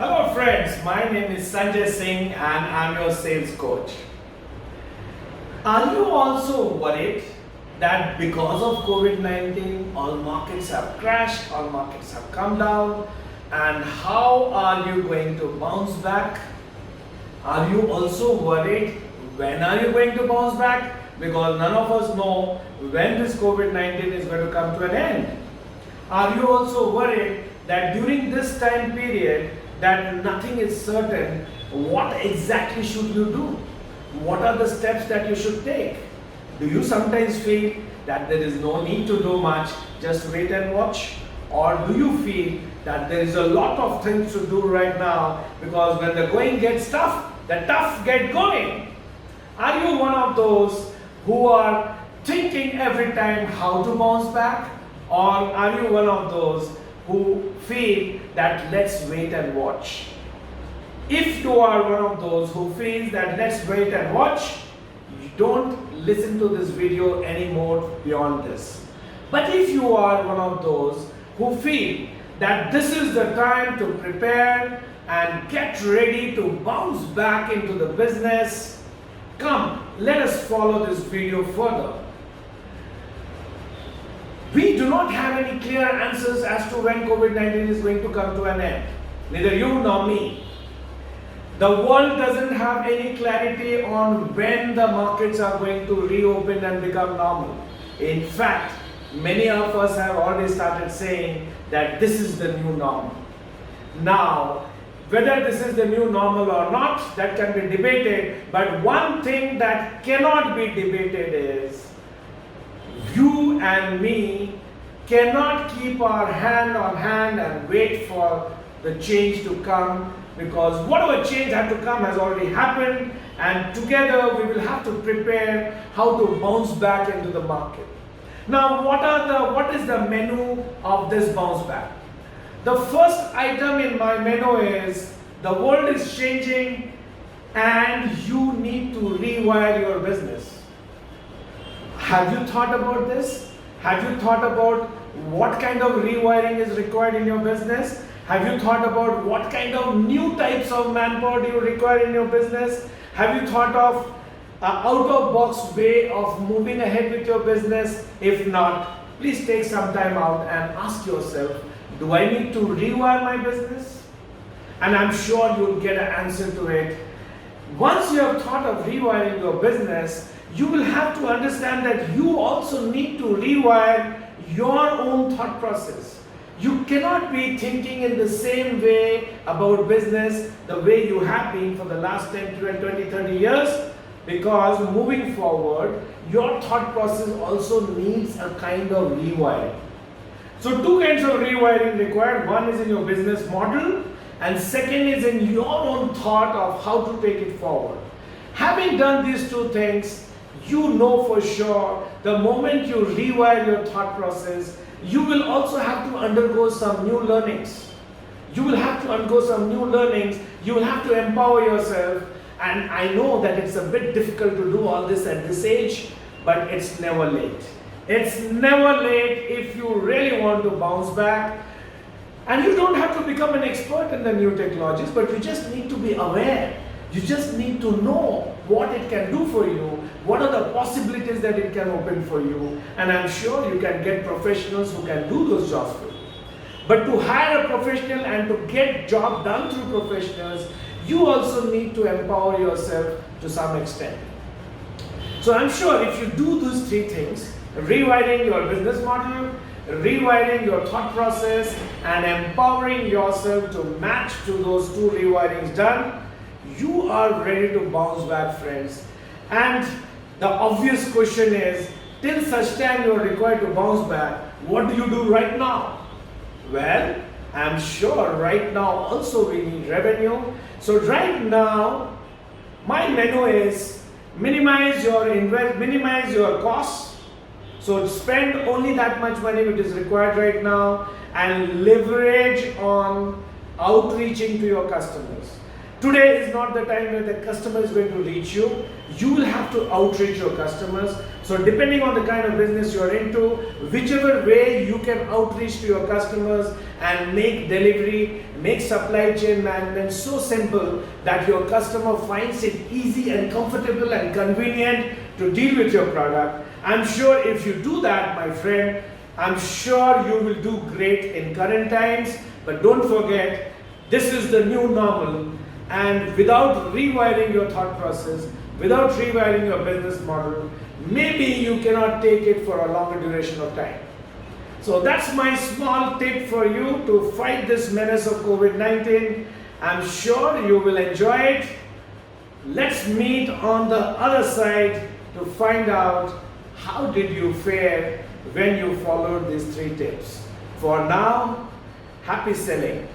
Hello friends, my name is Sanjay Singh and I'm your sales coach. Are you also worried that because of COVID-19 all markets have crashed, all markets have come down, and how are you going to bounce back? Are you also worried when are you going to bounce back? Because none of us know when this COVID-19 is going to come to an end. Are you also worried that during this time period that nothing is certain, what exactly should you do? What are the steps that you should take? Do you sometimes feel that there is no need to do much, just wait and watch? Or do you feel that there is a lot of things to do right now because when the going gets tough, the tough get going? Are you one of those who are thinking every time how to bounce back? Or are you one of those who feel that let's wait and watch? If you are one of those who feels that let's wait and watch, you don't listen to this video anymore beyond this. But if you are one of those who feel that this is the time to prepare and get ready to bounce back into the business, come, let us follow this video further. We do not have any clear answers as to when COVID-19 is going to come to an end. Neither you nor me. The world doesn't have any clarity on when the markets are going to reopen and become normal. In fact, many of us have already started saying that this is the new normal. Now, whether this is the new normal or not, that can be debated. But one thing that cannot be debated is you and me cannot keep our hand on hand and wait for the change to come, because whatever change had to come has already happened, and together we will have to prepare how to bounce back into the market. Now, what is the menu of this bounce back? The first item in my menu is the world is changing and you need to rewire your business. Have you thought about this? Have you thought about what kind of rewiring is required in your business? Have you thought about what kind of new types of manpower do you require in your business? Have you thought of an out-of-box way of moving ahead with your business? If not, please take some time out and ask yourself, do I need to rewire my business? And I'm sure you'll get an answer to it. Once you have thought of rewiring your business, you will have to understand that you also need to rewire your own thought process. You cannot be thinking in the same way about business the way you have been for the last 10, 20, 30 years, because moving forward, your thought process also needs a kind of rewiring. So two kinds of rewiring required. One is in your business model, and second is in your own thought of how to take it forward. Having done these two things, you know for sure the moment you rewire your thought process, you will also have to undergo some new learnings. You will have to undergo some new learnings. You will have to empower yourself. And I know that it's a bit difficult to do all this at this age, but it's never late. It's never late if you really want to bounce back. And you don't have to become an expert in the new technologies, but you just need to be aware. You just need to know what it can do for you, what are the possibilities that it can open for you, and I'm sure you can get professionals who can do those jobs for you. But to hire a professional and to get job done through professionals, you also need to empower yourself to some extent. So I'm sure if you do those three things, rewiring your business model, rewiring your thought process, and empowering yourself to match to those two rewirings done, you are ready to bounce back, friends. And the obvious question is, till such time you are required to bounce back, what do you do right now? Well, I'm sure right now also we need revenue. So right now, my menu is minimize your costs. So spend only that much money which is required right now and leverage on outreaching to your customers. Today is not the time where the customer is going to reach you. You will have to outreach your customers. So depending on the kind of business you're into, whichever way you can outreach to your customers and make delivery, make supply chain management so simple that your customer finds it easy and comfortable and convenient to deal with your product. I'm sure if you do that, my friend, I'm sure you will do great in current times. But don't forget, this is the new normal. And without rewiring your thought process, without rewiring your business model, maybe you cannot take it for a longer duration of time. So that's my small tip for you to fight this menace of COVID-19. I'm sure you will enjoy it. Let's meet on the other side to find out how did you fare when you followed these 3 tips. For now, happy selling.